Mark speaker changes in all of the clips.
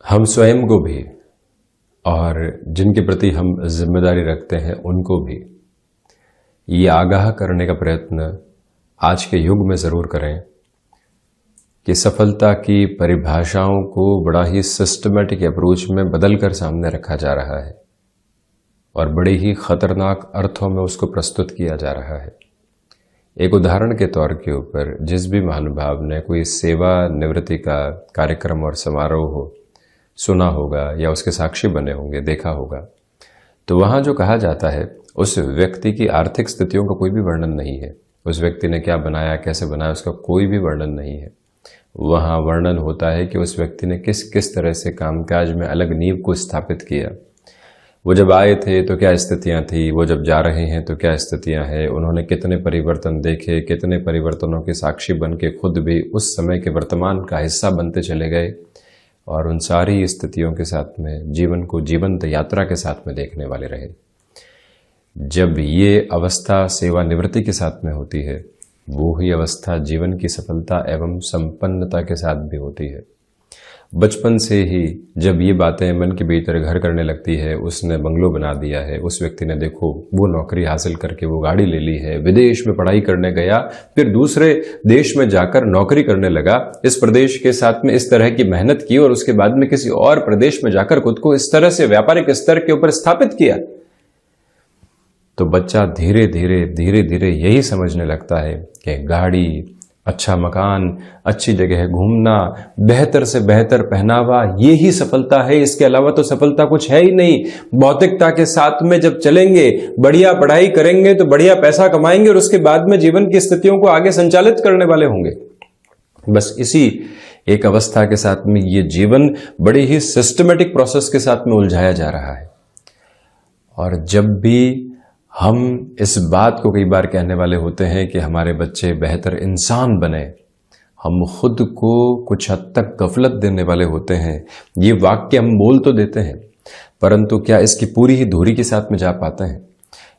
Speaker 1: हम स्वयं को भी और जिनके प्रति हम जिम्मेदारी रखते हैं उनको भी ये आगाह करने का प्रयत्न आज के युग में ज़रूर करें कि सफलता की परिभाषाओं को बड़ा ही सिस्टमेटिक अप्रोच में बदल कर सामने रखा जा रहा है और बड़े ही खतरनाक अर्थों में उसको प्रस्तुत किया जा रहा है। एक उदाहरण के तौर के ऊपर जिस भी महानुभाव ने कोई सेवा निवृत्ति का कार्यक्रम और समारोह हो सुना होगा या उसके साक्षी बने होंगे, देखा होगा, तो वहाँ जो कहा जाता है उस व्यक्ति की आर्थिक स्थितियों का कोई भी वर्णन नहीं है। उस व्यक्ति ने क्या बनाया, कैसे बनाया, उसका कोई भी वर्णन नहीं है। वहाँ वर्णन होता है कि उस व्यक्ति ने किस किस तरह से कामकाज में अलग नींव को स्थापित किया। वो जब आए थे तो क्या स्थितियाँ थी, वो जब जा रहे हैं तो क्या स्थितियाँ हैं, उन्होंने कितने परिवर्तन देखे, कितने परिवर्तनों के साक्षी बन के खुद भी उस समय के वर्तमान का हिस्सा बनते चले गए और उन सारी स्थितियों के साथ में जीवन को जीवंत यात्रा के साथ में देखने वाले रहे। जब ये अवस्था सेवा निवृत्ति के साथ में होती है, वो ही अवस्था जीवन की सफलता एवं संपन्नता के साथ भी होती है। बचपन से ही जब ये बातें मन के भीतर घर करने लगती है, उसने बंगलो बना दिया है, उस व्यक्ति ने देखो वो नौकरी हासिल करके वो गाड़ी ले ली है, विदेश में पढ़ाई करने गया, फिर दूसरे देश में जाकर नौकरी करने लगा, इस प्रदेश के साथ में इस तरह की मेहनत की और उसके बाद में किसी और प्रदेश में जाकर खुद को इस तरह से व्यापारिक स्तर के ऊपर स्थापित किया। तो बच्चा धीरे धीरे यही समझने लगता है कि गाड़ी, अच्छा मकान, अच्छी जगह घूमना, बेहतर से बेहतर पहनावा, ये ही सफलता है, इसके अलावा तो सफलता कुछ है ही नहीं। भौतिकता के साथ में जब चलेंगे, बढ़िया पढ़ाई करेंगे तो बढ़िया पैसा कमाएंगे और उसके बाद में जीवन की स्थितियों को आगे संचालित करने वाले होंगे। बस इसी एक अवस्था के साथ में ये जीवन बड़ी ही सिस्टमेटिक प्रोसेस के साथ में उलझाया जा रहा है। और जब भी हम इस बात को कई बार कहने वाले होते हैं कि हमारे बच्चे बेहतर इंसान बने, हम खुद को कुछ हद तक गफलत देने वाले होते हैं। ये वाक्य हम बोल तो देते हैं, परंतु क्या इसकी पूरी ही धुरी के साथ में जा पाते हैं?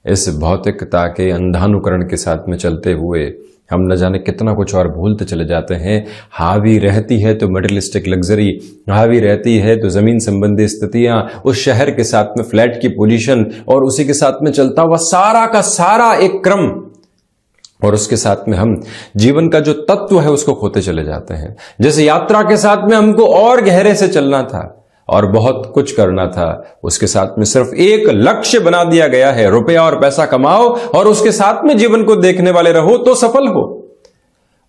Speaker 1: इस भौतिकता के अंधानुकरण के साथ में चलते हुए हम न जाने कितना कुछ और भूलते चले जाते हैं। हावी रहती है तो मटेरियलिस्टिक लग्जरी, हावी रहती है तो जमीन संबंधी स्थितियां, उस शहर के साथ में फ्लैट की पोजीशन और उसी के साथ में चलता हुआ सारा का सारा एक क्रम, और उसके साथ में हम जीवन का जो तत्व है उसको खोते चले जाते हैं। जैसे यात्रा के साथ में हमको और गहरे से चलना था और बहुत कुछ करना था, उसके साथ में सिर्फ एक लक्ष्य बना दिया गया है, रुपया और पैसा कमाओ और उसके साथ में जीवन को देखने वाले रहो तो सफल हो।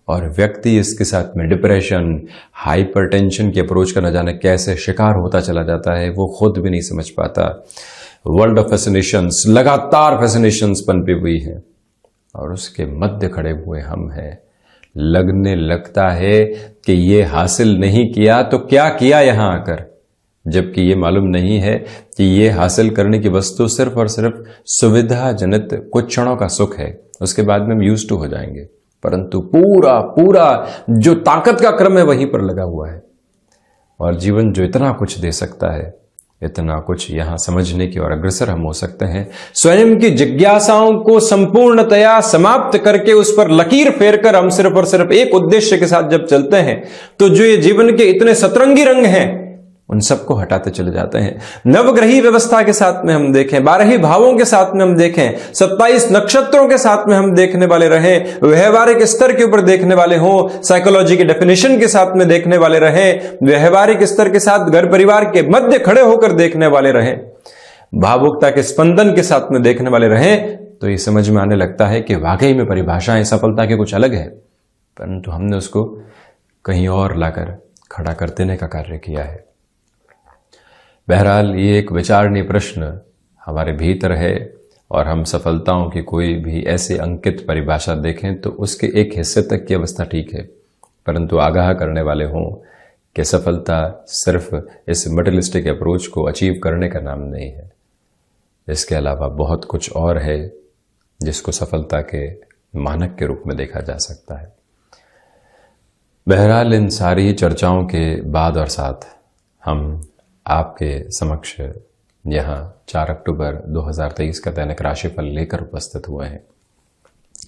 Speaker 1: और व्यक्ति इसके साथ में डिप्रेशन, हाइपरटेंशन की अप्रोच का न जाने कैसे शिकार होता चला जाता है, वो खुद भी नहीं समझ पाता। वर्ल्ड ऑफ फैसिनेशंस, लगातार फैसिनेशंस पनपी हुई है और उसके मध्य खड़े हुए हम हैं। लगने लगता है कि ये हासिल नहीं किया तो क्या किया यहां आकर, जबकि ये मालूम नहीं है कि ये हासिल करने की वस्तु सिर्फ और सिर्फ सुविधा जनित कुछ क्षणों का सुख है, उसके बाद में हम यूज्ड टू हो जाएंगे। परंतु पूरा जो ताकत का क्रम है वहीं पर लगा हुआ है। और जीवन जो इतना कुछ दे सकता है, इतना कुछ यहां समझने की और अग्रसर हम हो सकते हैं। स्वयं की जिज्ञासाओं को संपूर्णतया समाप्त करके उस पर लकीर फेरकर हम सिर्फ और सिर्फ एक उद्देश्य के साथ जब चलते हैं तो जो ये जीवन के इतने सतरंगी रंग हैं उन सबको हटाते चले जाते हैं। नवग्रही व्यवस्था के साथ में हम देखें, 12 भावों के साथ में हम देखें, 27 नक्षत्रों के साथ में हम देखने वाले रहें, व्यवहारिक स्तर के ऊपर देखने वाले हों, साइकोलॉजी की डेफिनेशन के साथ में देखने वाले रहें, व्यवहारिक स्तर के साथ घर परिवार के मध्य खड़े होकर देखने वाले रहें, भावुकता के स्पंदन के साथ में देखने वाले रहें, तो ये समझ में आने लगता है कि वाकई में परिभाषाएं सफलता के कुछ अलग है, परंतु हमने उसको कहीं और लाकर खड़ा कर देने का कार्य किया है। बहरहाल ये एक विचारणीय प्रश्न हमारे भीतर है और हम सफलताओं की कोई भी ऐसे अंकित परिभाषा देखें तो उसके एक हिस्से तक की अवस्था ठीक है, परंतु आगाह करने वाले हों कि सफलता सिर्फ इस मटेरियलिस्टिक अप्रोच को अचीव करने का नाम नहीं है। इसके अलावा बहुत कुछ और है जिसको सफलता के मानक के रूप में देखा जा सकता है। बहरहाल इन सारी चर्चाओं के बाद और साथ हम आपके समक्ष यहाँ 4 अक्टूबर 2023 का दैनिक राशिफल लेकर उपस्थित हुए हैं।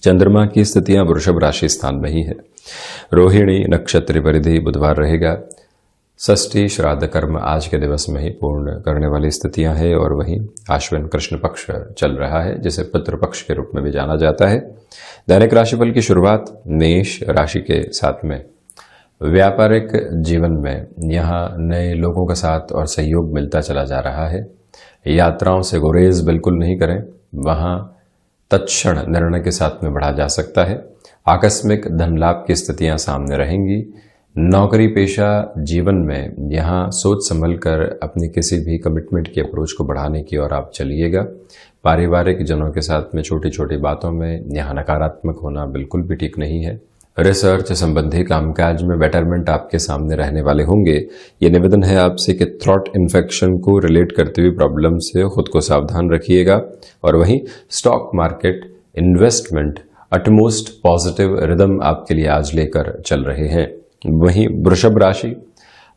Speaker 1: चंद्रमा की स्थितियां वृषभ राशि स्थान में ही है। रोहिणी नक्षत्र परिधि बुधवार रहेगा। षष्ठी श्राद्ध कर्म आज के दिवस में ही पूर्ण करने वाली स्थितियां हैं और वहीं आश्विन कृष्ण पक्ष चल रहा है जिसे पितृपक्ष के रूप में भी जाना जाता है। दैनिक राशिफल की शुरुआत मेष राशि के साथ में। व्यापारिक जीवन में यहाँ नए लोगों के साथ और सहयोग मिलता चला जा रहा है। यात्राओं से गुरेज बिल्कुल नहीं करें, वहाँ तत्क्षण निर्णय के साथ में बढ़ा जा सकता है। आकस्मिक धन लाभ की स्थितियां सामने रहेंगी। नौकरी पेशा जीवन में यहाँ सोच संभल कर अपनी किसी भी कमिटमेंट की अप्रोच को बढ़ाने की ओर आप चलिएगा। पारिवारिक जनों के साथ में छोटी छोटी बातों में यहाँ नकारात्मक होना बिल्कुल भी ठीक नहीं है। रिसर्च संबंधी कामकाज में बेटरमेंट आपके सामने रहने वाले होंगे। ये निवेदन है आपसे कि थ्रोट इन्फेक्शन को रिलेट करती हुई प्रॉब्लम से खुद को सावधान रखिएगा। और वहीं stock market investment utmost positive rhythm आपके लिए आज लेकर चल रहे हैं। वहीं वृषभ राशि,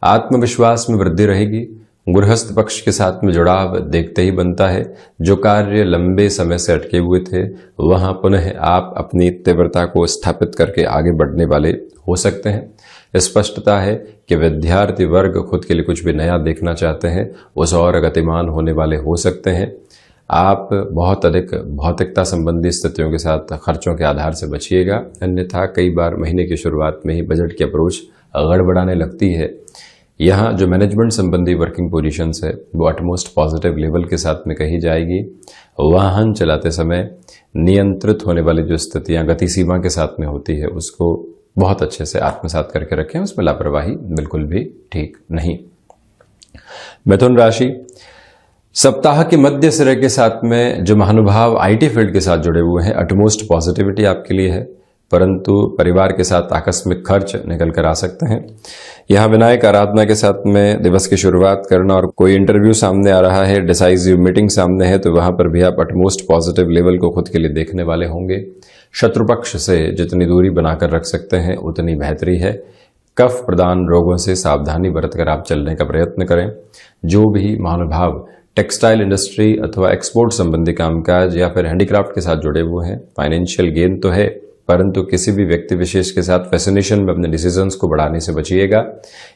Speaker 1: आत्मविश्वास में वृद्धि रहेगी। गृहस्थ पक्ष के साथ में जुड़ाव देखते ही बनता है। जो कार्य लंबे समय से अटके हुए थे वहां पुनः आप अपनी तीव्रता को स्थापित करके आगे बढ़ने वाले हो सकते हैं। स्पष्टता है कि विद्यार्थी वर्ग खुद के लिए कुछ भी नया देखना चाहते हैं, उस और गतिमान होने वाले हो सकते हैं। आप बहुत अधिक भौतिकता संबंधी स्थितियों के साथ खर्चों के आधार से बचिएगा, अन्यथा कई बार महीने की शुरुआत में ही बजट की अप्रोच गड़बड़ाने लगती है। यहाँ जो मैनेजमेंट संबंधी वर्किंग पोजीशंस है वो अटमोस्ट पॉजिटिव लेवल के साथ में कही जाएगी। वाहन चलाते समय नियंत्रित होने वाली जो स्थितियाँ गति सीमा के साथ में होती है उसको बहुत अच्छे से आत्मसात करके रखें, उसमें लापरवाही बिल्कुल भी ठीक नहीं। मिथुन राशि, सप्ताह के मध्य सिरे के साथ में जो महानुभाव आईटी फील्ड के साथ जुड़े हुए हैं अटमोस्ट पॉजिटिविटी आपके लिए है, परंतु परिवार के साथ आकस्मिक खर्च निकल कर आ सकते हैं। यहाँ विनायक आराधना के साथ में दिवस की शुरुआत करना और कोई इंटरव्यू सामने आ रहा है, डिसाइसिव मीटिंग सामने है, तो वहां पर भी आप अटमोस्ट पॉजिटिव लेवल को खुद के लिए देखने वाले होंगे। शत्रु पक्ष से जितनी दूरी बनाकर रख सकते हैं उतनी बेहतरी है। कफ प्रदान रोगों से सावधानी बरतकर आप चलने का प्रयत्न करें। जो भी महानुभाव टेक्सटाइल इंडस्ट्री अथवा एक्सपोर्ट संबंधी कामकाज या फिर हैंडीक्राफ्ट के साथ जुड़े हुए हैं, फाइनेंशियल गेन तो है, परंतु किसी भी व्यक्ति विशेष के साथ फैसिनेशन में अपने डिसीजंस को बढ़ाने से बचिएगा।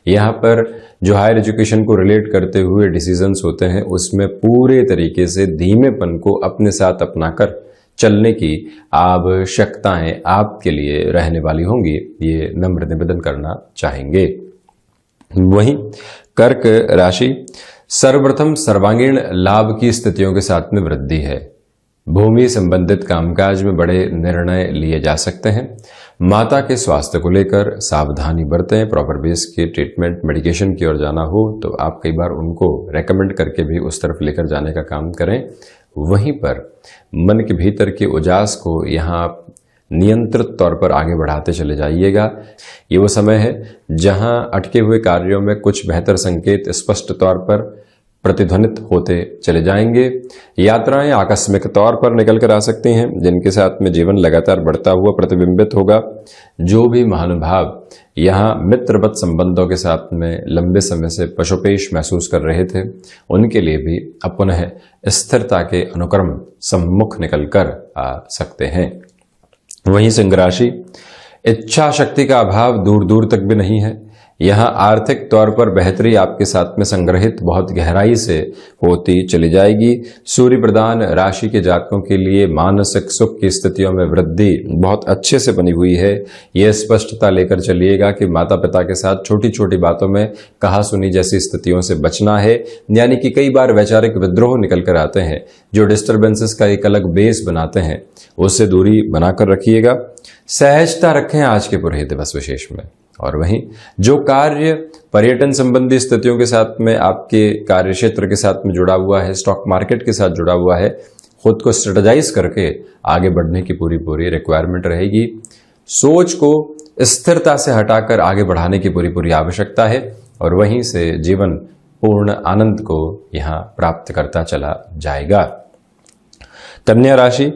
Speaker 1: यहाँ पर जो हायर एजुकेशन को रिलेट करते हुए डिसीजंस होते हैं उसमें पूरे तरीके से धीमेपन को अपने साथ अपनाकर चलने की आवश्यकताएं आपके लिए रहने वाली होंगी, ये नम्र निवेदन करना चाहेंगे। वहीं कर्क राशि, सर्वप्रथम सर्वांगीण लाभ की स्थितियों के साथ में वृद्धि है। भूमि संबंधित कामकाज में बड़े निर्णय लिए जा सकते हैं। माता के स्वास्थ्य को लेकर सावधानी बरतें। प्रॉपर बेस की ट्रीटमेंट मेडिकेशन की ओर जाना हो तो आप कई बार उनको रेकमेंड करके भी उस तरफ लेकर जाने का काम करें। वहीं पर मन के भीतर के उजास को यहाँ आप नियंत्रित तौर पर आगे बढ़ाते चले जाइएगा। ये वो समय है जहां अटके हुए कार्यों में कुछ बेहतर संकेत स्पष्ट तौर पर प्रतिध्वनित होते चले जाएंगे। यात्राएं आकस्मिक तौर पर निकल कर आ सकती हैं जिनके साथ में जीवन लगातार बढ़ता हुआ प्रतिबिंबित होगा। जो भी महानुभाव यहाँ मित्रवत संबंधों के साथ में लंबे समय से पशुपेश महसूस कर रहे थे उनके लिए भी अब पुनः स्थिरता के अनुक्रम सम्मुख निकल कर आ सकते हैं। वहीं सिंह राशि, इच्छा शक्ति का अभाव दूर दूर तक भी नहीं है। यहाँ आर्थिक तौर पर बेहतरी आपके साथ में संग्रहित बहुत गहराई से होती चली जाएगी। सूर्य प्रधान राशि के जातकों के लिए मानसिक सुख की स्थितियों में वृद्धि बहुत अच्छे से बनी हुई है। यह स्पष्टता लेकर चलिएगा कि माता पिता के साथ छोटी छोटी बातों में कहा सुनी जैसी स्थितियों से बचना है। यानी कि कई बार वैचारिक विद्रोह निकल कर आते हैं जो डिस्टर्बेंसेस का एक अलग बेस बनाते हैं, उससे दूरी बनाकर रखिएगा। सहजता रखें आज के पूरे दिवस विशेष में। और वहीं जो कार्य पर्यटन संबंधी स्थितियों के साथ में आपके कार्य क्षेत्र के साथ में जुड़ा हुआ है, स्टॉक मार्केट के साथ जुड़ा हुआ है, खुद को स्ट्रेटेजाइज करके आगे बढ़ने की पूरी रिक्वायरमेंट रहेगी। सोच को स्थिरता से हटाकर आगे बढ़ाने की पूरी आवश्यकता है और वहीं से जीवन पूर्ण आनंद को यहाँ प्राप्त करता चला जाएगा। कन्या राशि,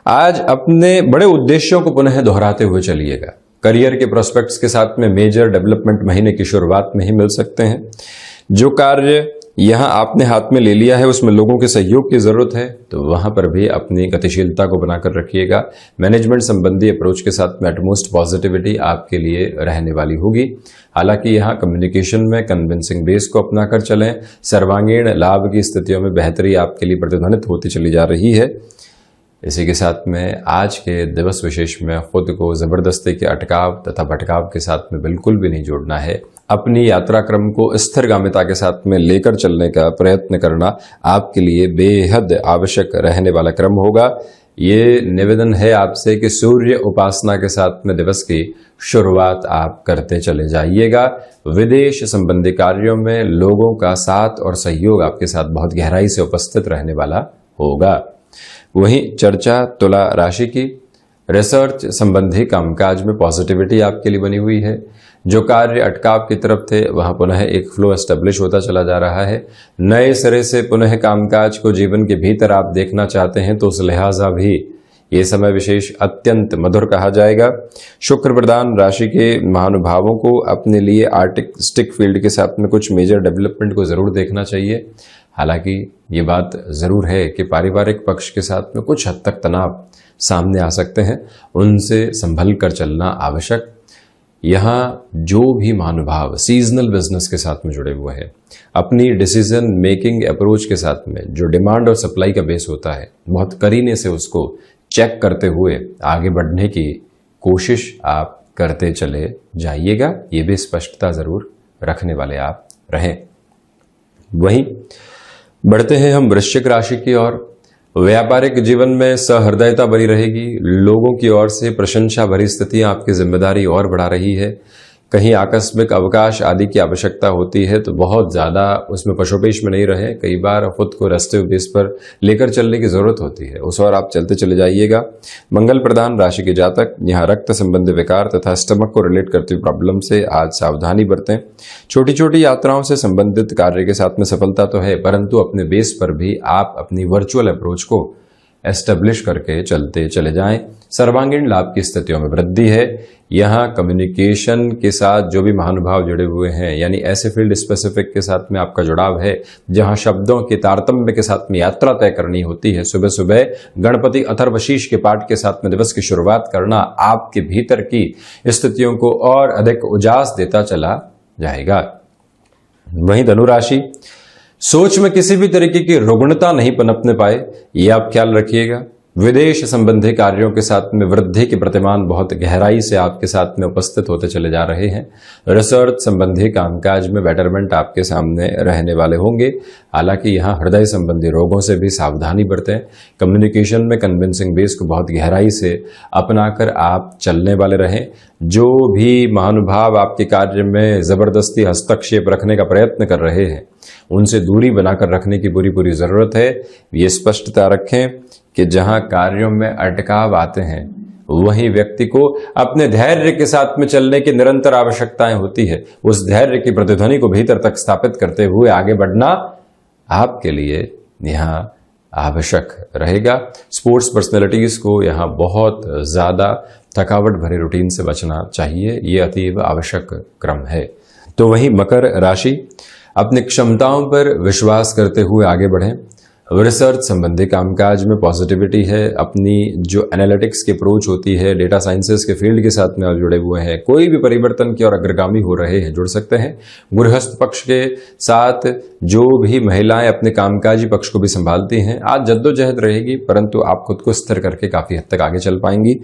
Speaker 1: आज अपने बड़े उद्देश्यों को पुनः दोहराते हुए चलिएगा। करियर के प्रोस्पेक्ट्स के साथ में मेजर डेवलपमेंट महीने की शुरुआत में ही मिल सकते हैं। जो कार्य यहाँ आपने हाथ में ले लिया है, उसमें लोगों के सहयोग की जरूरत है, तो वहां पर भी अपनी गतिशीलता को बनाकर रखिएगा। मैनेजमेंट संबंधी अप्रोच के साथ में एटमोस्ट पॉजिटिविटी आपके लिए रहने वाली होगी। हालांकि यहाँ कम्युनिकेशन में कन्विंसिंग बेस को अपनाकर चलें। सर्वांगीण लाभ की स्थितियों में बेहतरी आपके लिए प्रतिध्वनित होती चली जा रही है। इसी के साथ में आज के दिवस विशेष में खुद को जबरदस्ती के अटकाव तथा भटकाव के साथ में बिल्कुल भी नहीं जोड़ना है। अपनी यात्रा क्रम को स्थिरगामिता के साथ में लेकर चलने का प्रयत्न करना आपके लिए बेहद आवश्यक रहने वाला क्रम होगा। ये निवेदन है आपसे कि सूर्य उपासना के साथ में दिवस की शुरुआत आप करते चले जाइएगा। विदेश संबंधी कार्यों में लोगों का साथ और सहयोग आपके साथ बहुत गहराई से उपस्थित रहने वाला होगा। वहीं चर्चा तुला राशि की, रिसर्च संबंधी कामकाज में पॉजिटिविटी आपके लिए बनी हुई है। जो कार्य अटकाव की तरफ थे वहां पुनः एक फ्लो एस्टेब्लिश होता चला जा रहा है। नए सिरे से पुनः कामकाज को जीवन के भीतर आप देखना चाहते हैं तो उस लिहाजा भी ये समय विशेष अत्यंत मधुर कहा जाएगा। शुक्र प्रधान राशि के महानुभावों को अपने लिए आर्टिस्टिक फील्ड के साथ में कुछ मेजर डेवलपमेंट को जरूर देखना चाहिए। हालांकि ये बात जरूर है कि पारिवारिक पक्ष के साथ में कुछ हद तक तनाव सामने आ सकते हैं, उनसे संभल कर चलना आवश्यक। यहाँ जो भी महानुभाव सीजनल बिजनेस के साथ में जुड़े हुए हैं, अपनी डिसीजन मेकिंग अप्रोच के साथ में जो डिमांड और सप्लाई का बेस होता है, बहुत करीने से उसको चेक करते हुए आगे बढ़ने की कोशिश आप करते चले जाइएगा। ये भी स्पष्टता जरूर रखने वाले आप रहें। वहीं बढ़ते हैं हम वृश्चिक राशि की ओर। व्यापारिक जीवन में सहृदयता बनी रहेगी। लोगों की ओर से प्रशंसा भरी स्थितियां आपकी जिम्मेदारी और बढ़ा रही है। कहीं आकस्मिक अवकाश आदि की आवश्यकता होती है तो बहुत ज्यादा उसमें पशोपेश में नहीं रहे। कई बार खुद को रास्ते बेस पर लेकर चलने की जरूरत होती है, उस और आप चलते चले जाइएगा। मंगल प्रधान राशि के जातक यहाँ रक्त संबंधी विकार तथा स्टमक को रिलेट करती हुई प्रॉब्लम से आज सावधानी बरतें। छोटी छोटी यात्राओं से संबंधित कार्य के साथ में सफलता तो है, परंतु अपने बेस पर भी आप अपनी वर्चुअल अप्रोच को एस्टेब्लिश करके चलते चले जाएं। सर्वांगीण लाभ की स्थितियों में वृद्धि है। यहाँ कम्युनिकेशन के साथ जो भी महानुभाव जुड़े हुए हैं, यानी ऐसे फील्ड स्पेसिफिक के साथ में आपका जुड़ाव है जहां शब्दों के तारतम्य के साथ में यात्रा तय करनी होती है। सुबह सुबह गणपति अथर्वशीष के पाठ के साथ में दिवस की शुरुआत करना आपके भीतर की स्थितियों को और अधिक उजास देता चला जाएगा। वहीं धनु राशि, सोच में किसी भी तरीके की रुग्णता नहीं पनपने पाए, यह आप ख्याल रखिएगा। विदेश संबंधी कार्यों के साथ में वृद्धि के प्रतिमान बहुत गहराई से आपके साथ में उपस्थित होते चले जा रहे हैं। रिसर्च संबंधी कामकाज में बेटरमेंट आपके सामने रहने वाले होंगे। हालांकि यहाँ हृदय संबंधी रोगों से भी सावधानी बरतें। कम्युनिकेशन में कन्विंसिंग बेस को बहुत गहराई से अपनाकर आप चलने वाले रहें। जो भी महानुभाव आपके कार्य में जबरदस्ती हस्तक्षेप रखने का प्रयत्न कर रहे हैं, उनसे दूरी बनाकर रखने की पूरी जरूरत है। ये स्पष्टता रखें कि जहां कार्यों में अटकाव आते हैं वहीं व्यक्ति को अपने धैर्य के साथ में चलने की निरंतर आवश्यकताएं होती है। उस धैर्य की प्रतिध्वनि को भीतर तक स्थापित करते हुए आगे बढ़ना आपके लिए यहाँ आवश्यक रहेगा। स्पोर्ट्स पर्सनैलिटीज को यहाँ बहुत ज्यादा थकावट भरे रूटीन से बचना चाहिए, ये अतीव आवश्यक क्रम है। तो वहीं मकर राशि, अपनी क्षमताओं पर विश्वास करते हुए आगे बढ़ें। रिसर्च संबंधी कामकाज में पॉजिटिविटी है। अपनी जो एनालिटिक्स की अप्रोच होती है, डेटा साइंसेस के फील्ड के साथ में आप जुड़े हुए हैं, कोई भी परिवर्तन की और अग्रगामी हो रहे हैं, जुड़ सकते हैं। गृहस्थ पक्ष के साथ जो भी महिलाएं अपने कामकाजी पक्ष को भी संभालती हैं, आज जद्दोजहद रहेगी, परंतु आप खुद को स्थिर करके काफी हद तक आगे चल पाएंगी।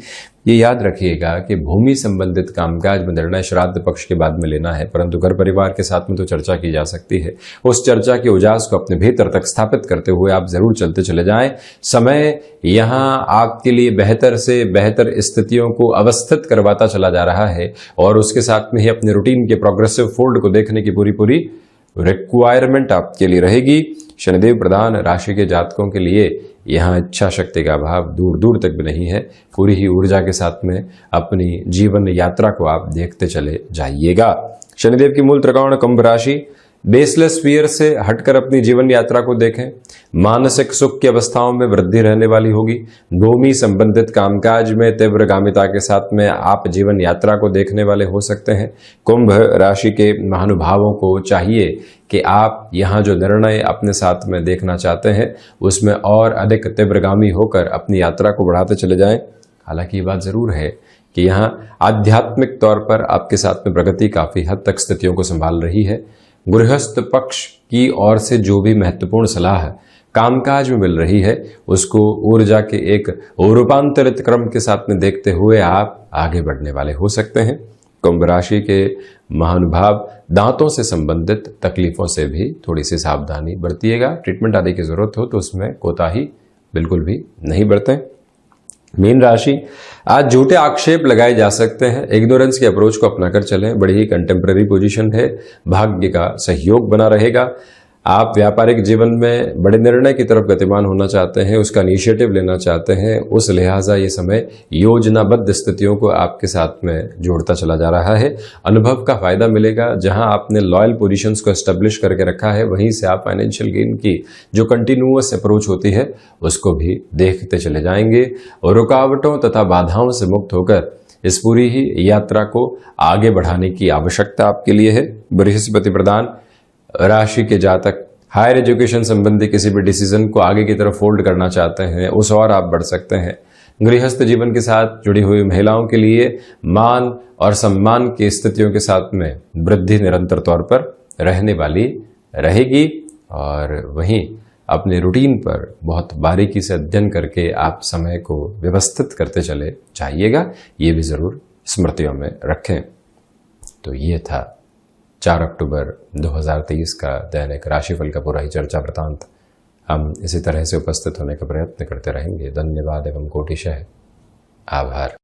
Speaker 1: ये याद रखिएगा कि भूमि संबंधित कामकाज में निर्णय श्राद्ध पक्ष के बाद में लेना है, परंतु घर परिवार के साथ में तो चर्चा की जा सकती है। उस चर्चा की उजास को अपने भीतर तक स्थापित करते हुए आप जरूर चलते चले जाएं। समय यहां आपके लिए बेहतर से बेहतर स्थितियों को अवस्थित करवाता चला जा रहा है और उसके साथ में ही अपने रूटीन के प्रोग्रेसिव फोल्ड को देखने की पूरी रिक्वायरमेंट आपके लिए रहेगी। शनिदेव प्रधान राशि के जातकों के लिए यहाँ इच्छा शक्ति का अभाव दूर दूर तक भी नहीं है। पूरी ही ऊर्जा के साथ में अपनी जीवन यात्रा को आप देखते चले जाइएगा। शनिदेव की मूल त्रिकोण कुंभ राशि, बेसलेस फियर से हटकर अपनी जीवन यात्रा को देखें। मानसिक सुख की अवस्थाओं में वृद्धि रहने वाली होगी। भूमि संबंधित कामकाज में तीव्रगामिता के साथ में आप जीवन यात्रा को देखने वाले हो सकते हैं। कुंभ राशि के महानुभावों को चाहिए कि आप यहाँ जो निर्णय अपने साथ में देखना चाहते हैं उसमें और अधिक तीव्रगामी होकर अपनी यात्रा को बढ़ाते चले जाएं। हालांकि ये बात जरूर है कि यहाँ आध्यात्मिक तौर पर आपके साथ में प्रगति काफी हद तक स्थितियों को संभाल रही है। गृहस्थ पक्ष की ओर से जो भी महत्वपूर्ण सलाह कामकाज में मिल रही है उसको ऊर्जा के एक रूपांतरित क्रम के साथ में देखते हुए आप आगे बढ़ने वाले हो सकते हैं। कुंभ राशि के महानुभाव दांतों से संबंधित तकलीफों से भी थोड़ी सी सावधानी बरतिएगा। ट्रीटमेंट आदि की जरूरत हो तो उसमें कोताही बिल्कुल भी नहीं बरतें। मीन राशि, आज झूठे आक्षेप लगाए जा सकते हैं। इग्नोरेंस की अप्रोच को अपनाकर चलें। बड़ी ही कंटेम्प्रेरी पोजीशन है। भाग्य का सहयोग बना रहेगा। आप व्यापारिक जीवन में बड़े निर्णय की तरफ गतिमान होना चाहते हैं, उसका इनिशिएटिव लेना चाहते हैं, उस लिहाजा ये समय योजनाबद्ध स्थितियों को आपके साथ में जोड़ता चला जा रहा है। अनुभव का फायदा मिलेगा। जहां आपने लॉयल पोजीशंस को एस्टेब्लिश करके रखा है वहीं से आप फाइनेंशियल गेन की जो कंटिन्यूअस अप्रोच होती है उसको भी देखते चले जाएंगे और रुकावटों तथा बाधाओं से मुक्त होकर इस पूरी ही यात्रा को आगे बढ़ाने की आवश्यकता आपके लिए है। बृहस्पति प्रधान राशि के जातक हायर एजुकेशन संबंधी किसी भी डिसीजन को आगे की तरफ फोल्ड करना चाहते हैं उस और आप बढ़ सकते हैं। गृहस्थ जीवन के साथ जुड़ी हुई महिलाओं के लिए मान और सम्मान की स्थितियों के साथ में वृद्धि निरंतर तौर पर रहने वाली रहेगी और वहीं अपने रूटीन पर बहुत बारीकी से अध्ययन करके आप समय को व्यवस्थित करते चले जाइएगा। ये भी जरूर स्मृतियों में रखें। तो ये था 4 अक्टूबर 2023 का दैनिक राशिफल का पूरा ही चर्चा वृतांत। हम इसी तरह से उपस्थित होने का प्रयत्न करते रहेंगे। धन्यवाद एवं कोटिशः आभार।